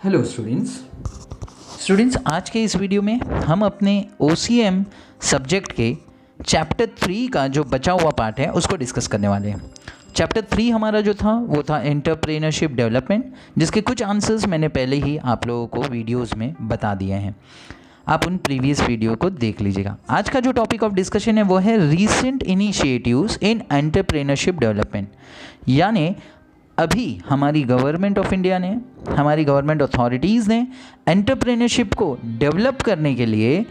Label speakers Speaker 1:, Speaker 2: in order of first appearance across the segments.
Speaker 1: Hello students, आज के इस वीडियो में हम अपने OCM सब्जेक्ट के चैप्टर 3 का जो बचा हुआ पार्ट है उसको डिस्कस करने वाले हैं। चैप्टर 3 हमारा जो था वो था एंटरप्रेन्योरशिप डेवलपमेंट, जिसके कुछ आंसर्स मैंने पहले ही आप लोगों को वीडियोस में बता दिए हैं। आप उन प्रीवियस वीडियो को देख लीजिएगा। आज का जो टॉपिक ऑफ डिस्कशन है वो है रीसेंट इनिशिएटिव्स इन एंटरप्रेन्योरशिप डेवलपमेंट, यानी अभी हमारी गवर्नमेंट ऑफ इंडिया ने, हमारी गवर्नमेंट अथॉरिटीज़ ने एंटरप्रेन्योरशिप को डेवलप करने के लिए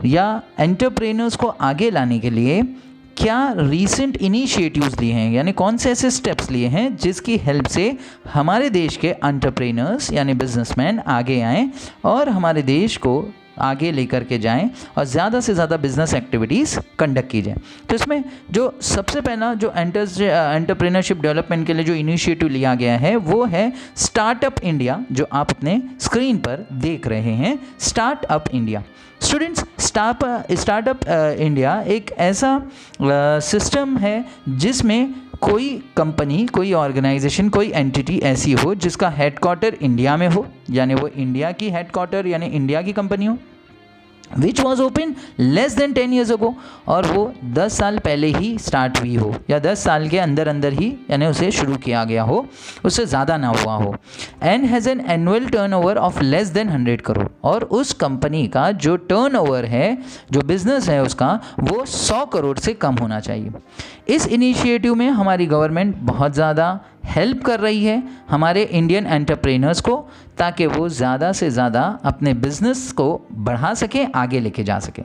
Speaker 1: या एंटरप्रेन्योर्स को आगे लाने के लिए क्या रीसेंट इनिशिएटिव्स लिए हैं, यानी कौन से ऐसे स्टेप्स लिए हैं जिसकी हेल्प से हमारे देश के एंटरप्रेन्योर्स यानी बिजनेसमैन आगे आएँ और हमारे देश को आगे लेकर के जाएं और ज़्यादा से ज़्यादा बिजनेस एक्टिविटीज़ कंडक्ट की जाए। तो इसमें जो सबसे पहला जो एंटरप्रेन्योरशिप डेवलपमेंट के लिए जो इनिशिएटिव लिया गया है वो है स्टार्टअप इंडिया, जो आप अपने स्क्रीन पर देख रहे हैं, startup India. Students, startup India एक ऐसा सिस्टम है जिसमें कोई कंपनी, कोई ऑर्गेनाइजेशन, कोई एंटिटी ऐसी हो जिसका हेडक्वार्टर इंडिया में हो, यानी वो इंडिया की हेडक्वार्टर यानी इंडिया की कंपनी हो, which was open less than 10 years ago, और वो 10 साल पहले ही स्टार्ट हुई हो या 10 साल के अंदर अंदर ही यानी उसे शुरू किया गया हो, उससे ज़्यादा ना हुआ हो, and has an annual turnover of less than 100 crore, और उस कंपनी का जो टर्नओवर है, जो बिजनेस है उसका, वो 100 करोड़ से कम होना चाहिए। इस इनिशिएटिव में हमारी गवर्नमेंट बहुत ज़्यादा हेल्प कर रही है हमारे इंडियन एंटरप्रेन्योर्स को, ताकि वो ज़्यादा से ज़्यादा अपने बिजनेस को बढ़ा सकें, आगे लेके जा सकें।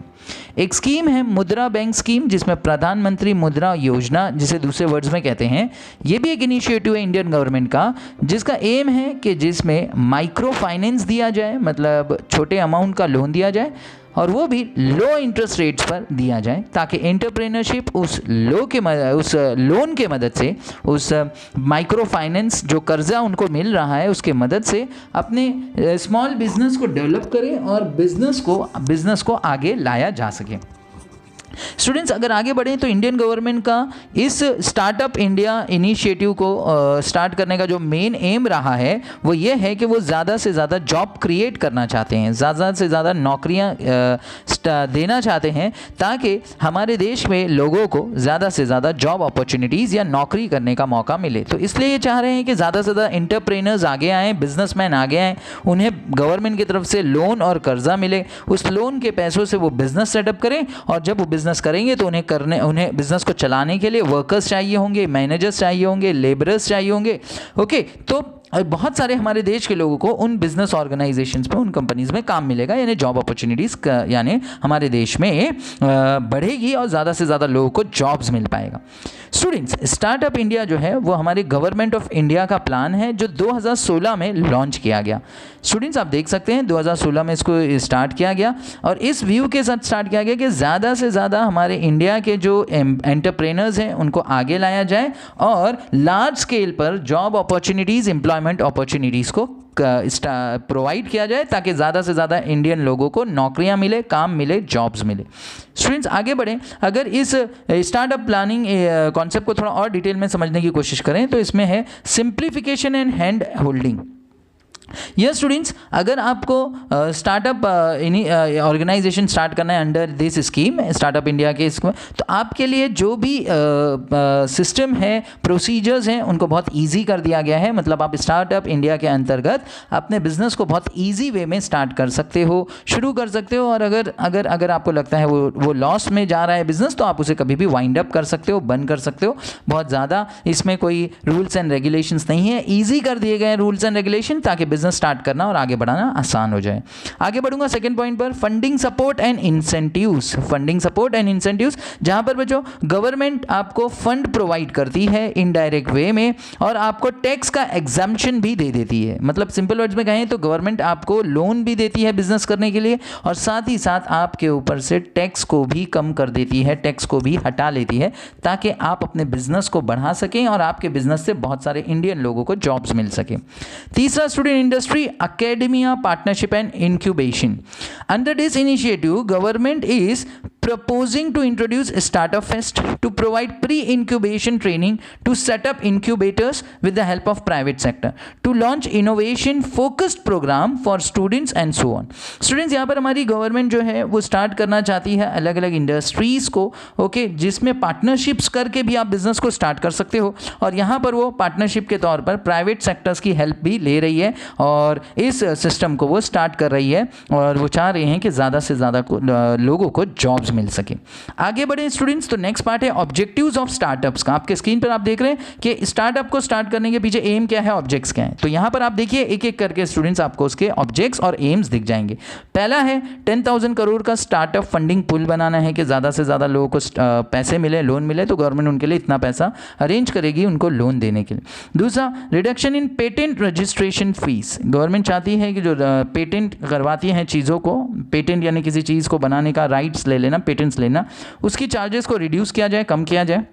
Speaker 1: एक स्कीम है मुद्रा बैंक स्कीम, जिसमें प्रधानमंत्री मुद्रा योजना, जिसे दूसरे वर्ड्स में कहते हैं, ये भी एक इनिशिएटिव है इंडियन गवर्नमेंट का, जिसका एम है कि जिसमें माइक्रो फाइनेंस दिया जाए, मतलब छोटे अमाउंट का लोन दिया जाए, और वो भी लो इंटरेस्ट रेट्स पर दिया जाए, ताकि एंटरप्रेन्योरशिप उस लोन के मदद से, उस माइक्रो फाइनेंस जो कर्जा उनको मिल रहा है उसके मदद से अपने स्मॉल बिजनेस को डेवलप करें और बिजनेस को आगे लाया जा सके। स्टूडेंट्स, अगर आगे बढ़ें तो इंडियन गवर्नमेंट का इस स्टार्टअप इंडिया इनिशिएटिव को स्टार्ट करने का जो मेन एम रहा है वो ये है कि वो ज़्यादा से ज़्यादा जॉब क्रिएट करना चाहते हैं, ज़्यादा से ज़्यादा नौकरियां देना चाहते हैं, ताकि हमारे देश में लोगों को ज़्यादा से ज़्यादा जॉब अपॉर्चुनिटीज़ या नौकरी करने का मौका मिले। तो इसलिए ये चाह रहे हैं कि ज़्यादा से ज़्यादा एंटरप्रेन्योर्स आगे आएँ, बिजनेसमैन आगे आएँ, उन्हें गवर्नमेंट की तरफ से लोन और कर्जा मिले, उस लोन के पैसों से वो बिज़नेस सेटअप करें, और जब वो बिज़नेस करेंगे तो उन्हें बिजनेस को चलाने के लिए वर्कर्स चाहिए होंगे, मैनेजर्स चाहिए होंगे, लेबरर्स चाहिए होंगे। ओके, तो बहुत सारे हमारे देश के लोगों को उन बिजनेस ऑर्गेनाइजेशंस पे, उन कंपनीज में काम मिलेगा, यानी जॉब अपॉर्चुनिटीज़ यानी हमारे देश में बढ़ेगी और ज़्यादा से ज़्यादा लोगों को जॉब्स मिल पाएगा। स्टूडेंट्स, स्टार्टअप इंडिया जो है वो हमारी गवर्नमेंट ऑफ इंडिया का प्लान है, जो 2016 में लॉन्च किया गया। स्टूडेंट्स, आप देख सकते हैं 2016 में इसको स्टार्ट किया गया, और इस व्यू के साथ स्टार्ट किया गया कि ज़्यादा से ज़्यादा हमारे इंडिया के जो एंटरप्रेन्योर्स हैं उनको आगे लाया जाए और लार्ज स्केल पर जॉब अपॉर्चुनिटीज़, एम्प्लॉयमेंट अपॉर्चुनिटीज़ को प्रोवाइड किया जाए, ताकि ज़्यादा से ज़्यादा इंडियन लोगों को नौकरियां मिले, काम मिले, जॉब्स मिले। स्टूडेंट्स, आगे बढ़ें, अगर इस स्टार्टअप प्लानिंग कॉन्सेप्ट को थोड़ा और डिटेल में समझने की कोशिश करें तो इसमें है simplification and hand holding. Yes students, अगर आपको स्टार्टअप ऑर्गेनाइजेशन स्टार्ट करना है under this scheme, startup India के इसमें, तो आपके लिए जो भी सिस्टम है, प्रोसीजर्स हैं, उनको बहुत इजी कर दिया गया है। मतलब आप स्टार्टअप इंडिया के अंतर्गत अपने बिजनेस को बहुत इजी वे में स्टार्ट कर सकते हो, शुरू कर सकते हो, और अगर आपको लगता है वो लॉस में जा रहा है बिजनेस, तो आप उसे कभी भी वाइंड अप कर सकते हो, बंद कर सकते हो। बहुत ज़्यादा इसमें कोई रूल्स एंड रेगुलेशंस नहीं है, ईजी कर दिए गए रूल्स एंड रेगुलेशन, ताकि बिजनेस स्टार्ट करना और आगे बढ़ाना आसान हो जाए। आगे बढ़ूंगा सेकंड पॉइंट पर, funding support and incentives. Funding support and incentives, जहां पर बच्चों गवर्नमेंट आपको फंड प्रोवाइड करती है इनडायरेक्ट वे में, और आपको टैक्स का एग्जम्पशन भी दे देती है। मतलब सिंपल वर्ड्स में कहें तो गवर्नमेंट आपको लोन भी देती है बिजनेस करने के लिए, और साथ ही साथ आपके ऊपर से टैक्स को भी कम कर देती है, टैक्स को भी हटा लेती है, ताकि आप अपने बिजनेस को बढ़ा सकें और आपके बिजनेस से बहुत सारे इंडियन लोगों को जॉब्स मिल सके। तीसरा student, industry, academia, partnership and incubation. Under this initiative, government is proposing to introduce Startup Fest to provide pre-incubation training to set up incubators with the help of private sector, to launch innovation focused program for students and so on. Students, यहाँ पर हमारी government जो है वो start करना चाहती है अलग अलग इंडस्ट्रीज को, ओके, जिसमें पार्टनरशिप्स करके भी आप बिजनेस को स्टार्ट कर सकते हो, और यहाँ पर वो पार्टनरशिप के तौर पर प्राइवेट सेक्टर्स की हेल्प भी ले रही है और इस सिस्टम को वो स्टार्ट कर रही है, और वो चाह रहे हैं कि ज़्यादा से ज़्यादा लोगों को जॉब्स मिल सके। आगे बढ़े स्टूडेंट्स, तो नेक्स्ट पार्ट है ऑब्जेक्टिव्स ऑफ स्टार्टअप्स का। आपके स्क्रीन पर आप देख रहे हैं कि स्टार्टअप को स्टार्ट करने के पीछे एम क्या है, ऑब्जेक्ट्स क्या है। तो यहाँ पर आप देखिए एक एक करके स्टूडेंट्स आपको उसके ऑब्जेक्ट्स और एम्स दिख जाएंगे। पहला है 10,000 करोड़ का स्टार्टअप फंडिंग पुल बनाना है कि ज़्यादा से ज़्यादा लोगों को पैसे मिले, लोन मिले, तो गवर्नमेंट उनके लिए इतना पैसा अरेंज करेगी उनको लोन देने के लिए। दूसरा, reduction in patent registration fees. Government चाहती है कि जो पेटेंट करवाती हैं चीज़ों को, पेटेंट यानी किसी चीज़ को बनाने का राइट्स ले लेना, पेटेंट्स लेना, उसकी चार्जेस को रिड्यूस किया जाए, कम किया जाए।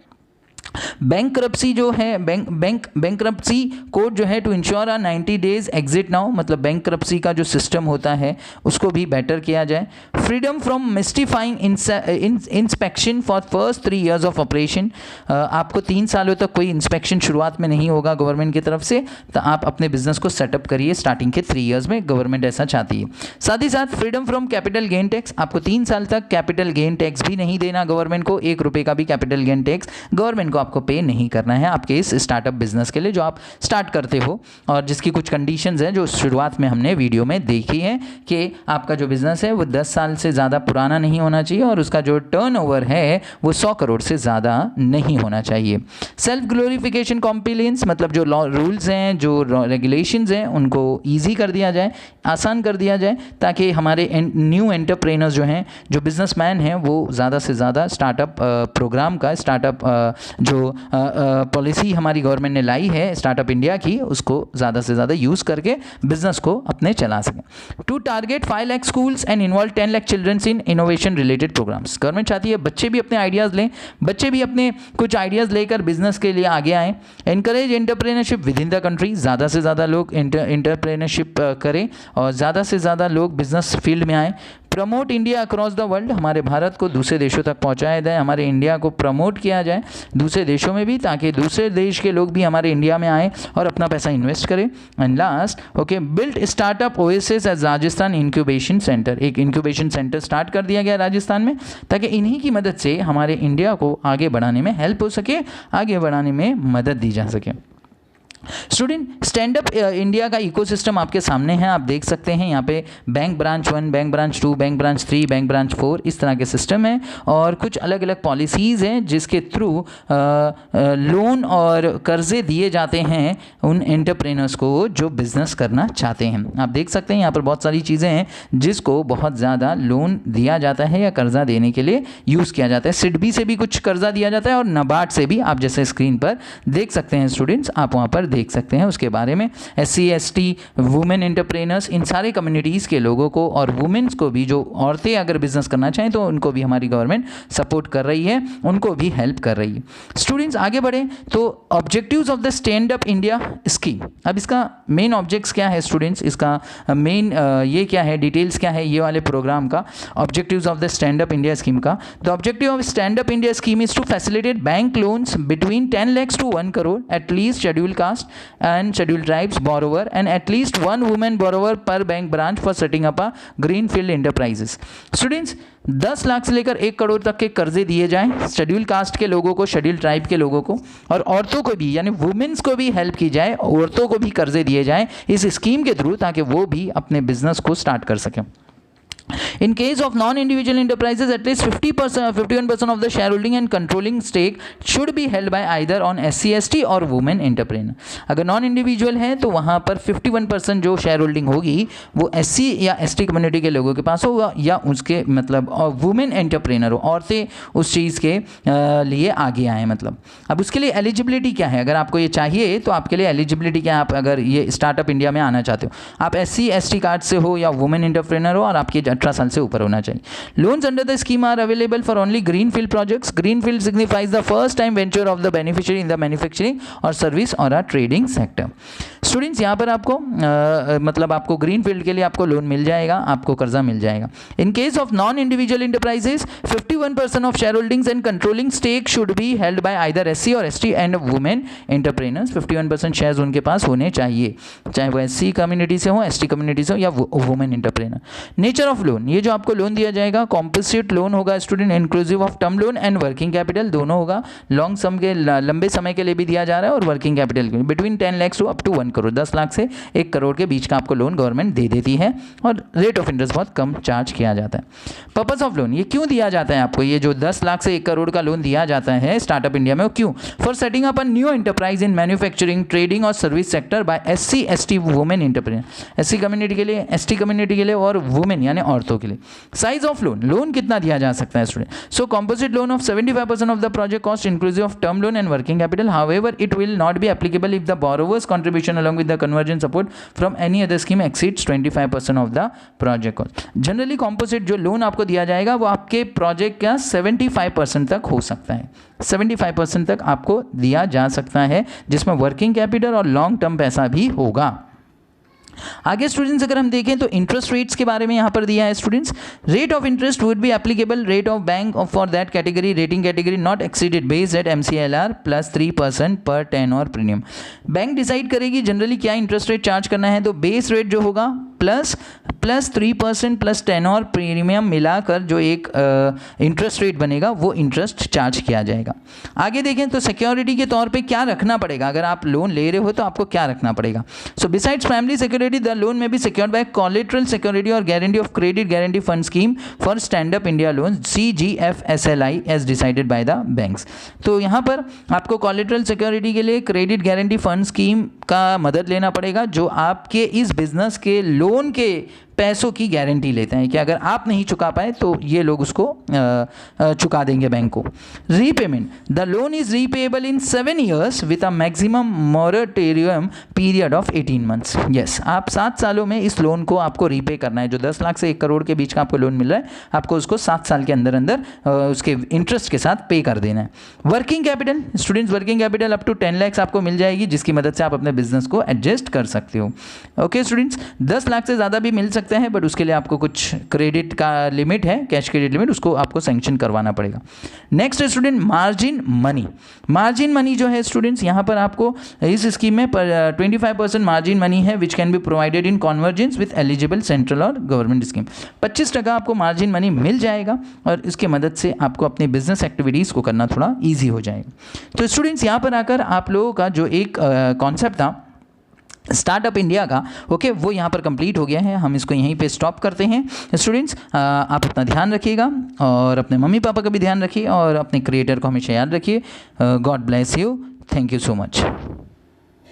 Speaker 1: बैंकरप्सी जो है, बैंकरप्सी कोड जो है to ensure 90 days exit now, मतलब बैंकरप्सी का जो सिस्टम होता है उसको भी बेटर किया जाए। Freedom from mystifying inspection for first 3 years of operation. आपको 3 सालों तक कोई इंस्पेक्शन शुरुआत में नहीं होगा गवर्नमेंट की तरफ से, तो आप अपने बिजनेस को सेटअप करिए स्टार्टिंग के 3 years में, गवर्नमेंट ऐसा चाहती है। साथ ही साथ freedom from capital gain tax, आपको 3 साल तक कैपिटल गेन टैक्स भी नहीं देना गवर्नमेंट को, 1 रुपये का भी कैपिटल गेन टैक्स गवर्नमेंट को आपको पे नहीं करना है आपके इस स्टार्टअप बिजनेस के लिए जो आप स्टार्ट करते हो, और जिसकी कुछ कंडीशंस हैं जो शुरुआत में हमने वीडियो में देखी है कि आपका जो बिजनेस है वो 10 साल से ज़्यादा पुराना नहीं होना चाहिए और उसका जो टर्नओवर है वो 100 करोड़ से ज़्यादा नहीं होना चाहिए। सेल्फ ग्लोरिफिकेशन कॉम्प्लायंस, मतलब जो लॉ रूल्स हैं, जो रेगुलेशंस हैं, उनको ईजी कर दिया जाए, आसान कर दिया जाए, ताकि हमारे न्यू एंटरप्रेनर्स जो हैं, जो बिजनेसमैन हैं, वो ज़्यादा से ज़्यादा स्टार्टअप प्रोग्राम का, स्टार्टअप जो पॉलिसी हमारी गवर्नमेंट ने लाई है स्टार्टअप इंडिया की, उसको ज़्यादा से ज़्यादा यूज़ करके बिजनेस को अपने चला सकें। To target 5 lakh schools and involve 10 lakh childrens in innovation related programmes. Government चाहती है बच्चे भी अपने आइडियाज़ लें, बच्चे भी अपने कुछ आइडियाज़ लेकर बिजनेस के लिए आगे आएँ। Encourage entrepreneurship with in the country, ज़्यादा से ज़्यादा लोग एंटरप्रेन्योरशिप करें और ज़्यादा से ज़्यादा लोग बिजनेस फील्ड में आएँ। Promote India across the world, हमारे भारत को दूसरे देशों तक पहुंचाया जाए, हमारे इंडिया को प्रमोट किया जाए दूसरे देशों में भी, ताकि दूसरे देश के लोग भी हमारे इंडिया में आएँ और अपना पैसा इन्वेस्ट करें। And last, okay, build startup oasis as Rajasthan incubation centre. एक इंक्यूबेशन सेंटर स्टार्ट कर दिया गया राजस्थान में, ताकि इन्हीं की मदद से हमारे इंडिया को आगे बढ़ाने में हेल्प हो सके, आगे बढ़ाने में मदद दी जा सके। स्टूडेंट, स्टैंड अप इंडिया का इकोसिस्टम आपके सामने है, आप देख सकते हैं यहाँ पे bank branch 1, bank branch 2, bank branch 3, bank branch 4, इस तरह के सिस्टम है और कुछ अलग अलग पॉलिसीज़ हैं जिसके थ्रू लोन और कर्जे दिए जाते हैं उन एंटरप्रेनर्स को जो बिज़नेस करना चाहते हैं। आप देख सकते हैं यहाँ पर बहुत सारी चीज़ें हैं जिसको बहुत ज़्यादा लोन दिया जाता है या कर्जा देने के लिए यूज़ किया जाता है। सिडबी से भी कुछ कर्जा दिया जाता है और नाबार्ड से भी, आप जैसे स्क्रीन पर देख सकते हैं स्टूडेंट्स, आप वहाँ पर देख सकते हैं उसके बारे में। SC ST वुमेन एंटरप्रेनर्स, इन सारे कम्युनिटीज़ के लोगों को और वुमेन्स को भी, जो औरतें अगर बिजनेस करना चाहें तो उनको भी हमारी गवर्नमेंट सपोर्ट कर रही है, उनको भी हेल्प कर रही है। स्टूडेंट्स आगे बढ़ें तो objectives of the Stand Up India scheme. अब इसका मेन ऑब्जेक्ट्स क्या है स्टूडेंट्स, इसका मेन ये क्या है, डिटेल्स क्या है ये वाले प्रोग्राम का, objectives of the Stand Up India scheme का। The objective of Stand Up India scheme is to facilitate bank loans between 10 lakhs to 1 crore at least scheduled caste and scheduled tribes borrower and at least 1 woman borrower per bank branch for setting up a greenfield enterprises। Students 10 lakh से लेकर 1 करोड़ तक के कर्जे दिए जाएं schedule caste के लोगों को, शेड्यूल ट्राइब के लोगों को, और औरतों को भी यानी वुमेन्स को भी हेल्प की जाए, औरतों को भी कर्जे दिए जाएं इस स्कीम के थ्रू, ताकि वो भी अपने बिजनेस को स्टार्ट कर सकें। In case of non-individual enterprises, at least 51% of the shareholding and controlling stake should be held by either on SC ST और women entrepreneur। अगर नॉन इंडिविजुअल है तो वहाँ पर 51% जो शेयर होल्डिंग होगी वो SC या ST कम्युनिटी के लोगों के पास होगा, या उसके मतलब वुमेन एंटरप्रेनर हो, औरतें उस चीज़ के लिए आगे आएँ। मतलब अब उसके लिए एलिजिबिलिटी क्या है, अगर आपको ये चाहिए तो आपके लिए एलिजिबिलिटी क्या है। आप अगर ये स्टार्टअप इंडिया में आना चाहते हो, आप SC ST कार्ड से हो या वुमेन एंटरप्रेनर हो और आपकी 18 साल साल से ऊपर होना चाहिए। Loans under the scheme are available for only green field projects. Green field signifies the first time venture of the beneficiary in the manufacturing or service or a trading sector. Students यहाँ पर आपको मतलब आपको green field के लिए आपको loan मिल जाएगा, आपको कर्जा मिल जाएगा। In case of non individual enterprises 51% of shareholdings and controlling stake should be held by either SC और ST and women entrepreneurs. 51% shares उनके पास होने चाहिए, चाहे वो एससी कम्युनिटी से हो, एसटी कम्युनिटी से हो या women entrepreneur. Nature of loan, ये जो आपको लोन दिया जाएगा कॉम्पोजिट लोन होगा student, inclusive of term loan and working capital दोनों होगा। लॉन्ग सम के लंबे समय के लिए भी दिया जा रहा है और वर्किंग कैपिटल के between 10 lakh to up to 1 crore, 10 lakh से 1 करोड़ के बीच का आपको लोन गवर्नमेंट दे देती है और रेट ऑफ इंटरेस्ट बहुत कम चार्ज किया जाता है। पर्पस ऑफ लोन, ये क्यों दिया जाता है आपको, ये जो 10 लाख से 1 करोड़ का लोन दिया जाता है स्टार्टअप इंडिया में, वो क्यों? For setting up a new enterprise in manufacturing, trading और service sector by SC ST women entrepreneur. SC community के लिए, एसटी कम्युनिटी के लिए और वुमेन यानी औरतों के लिए। साइज ऑफ लोन, लोन कितना दिया जा सकता है student? So composite loan of 75% of the project cost inclusive of term loan and working capital. However it will not be applicable if the borrowers contribution along with the conversion support from any other scheme exceeds 25% of the project cost. Generally composite जो loan आपको दिया जाएगा वो आपके project का 75% तक हो सकता है, 75% तक आपको दिया जा सकता है, जिसमें वर्किंग कैपिटल और लॉन्ग टर्म पैसा भी होगा। आगे स्टूडेंट्स अगर हम देखें तो इंटरेस्ट रेट्स के बारे में यहाँ पर दिया है students. Rate of interest would be applicable rate of bank for that category rating category not exceeded based eight MCLR plus 3% पर 10 और प्रीमियम। बैंक डिसाइड करेगी जनरली क्या इंटरेस्ट रेट चार्ज करना है, तो बेस रेट जो होगा प्लस 3% प्लस 10 और प्रीमियम मिलाकर जो एक इंटरेस्ट रेट बनेगा वो इंटरेस्ट चार्ज किया जाएगा। आगे देखें तो सिक्योरिटी के तौर पे क्या रखना पड़ेगा, अगर आप लोन ले रहे हो तो आपको क्या रखना पड़ेगा। So besides primary security the loan may be secured by collateral security और guarantee of credit guarantee fund scheme for Stand Up India loan CGFSLI as decided by the banks. तो यहाँ पर आपको कोलेटरल सिक्योरिटी के लिए credit guarantee fund scheme का मदद लेना पड़ेगा जो आपके इस बिजनेस के लोन के पैसों की गारंटी लेते हैं कि अगर आप नहीं चुका पाए तो ये लोग उसको चुका देंगे बैंक को। Repayment, the loan is repayable in 7 years with a maximum moratorium period of 18 months। Yes, आप 7 सालों में इस लोन को आपको रीपे करना है। जो 10 लाख से 1 करोड़ के बीच का आपको लोन मिल रहा है, आपको उसको 7 साल के अंदर अंदर उसके इंटरेस्ट के साथ पे कर देना है। Working capital, students working capital up to 10 lakhs आपको मिल जाएगी, जिसकी मदद से आप अपने बिजनेस को एडजस्ट कर सकते हो। ओके स्टूडेंट्स, 10 लाख से ज़्यादा भी मिल सकते हैं, बट उसके लिए आपको कुछ क्रेडिट का लिमिट है, कैश क्रेडिट लिमिट, उसको आपको सैंक्शन करवाना पड़ेगा। Next student margin money. Margin money जो है स्टूडेंट्स यहाँ पर आपको इस स्कीम में 25% मार्जिन मनी है which can be provided in convergence with eligible central और गवर्नमेंट स्कीम। 25% आपको मार्जिन मनी मिल जाएगा और इसके मदद से आपको अपनी बिजनेस एक्टिविटीज़ को करना थोड़ा ईजी हो जाएगा। तो स्टूडेंट्स यहाँ पर आकर आप लोगों का जो एक कॉन्सेप्ट था स्टार्टअप इंडिया का, ओके, वो यहाँ पर कंप्लीट हो गया है। हम इसको यहीं पे स्टॉप करते हैं। स्टूडेंट्स आप अपना ध्यान रखिएगा और अपने मम्मी पापा का भी ध्यान रखिए और अपने क्रिएटर को हमेशा याद रखिए। God bless you, thank you so much.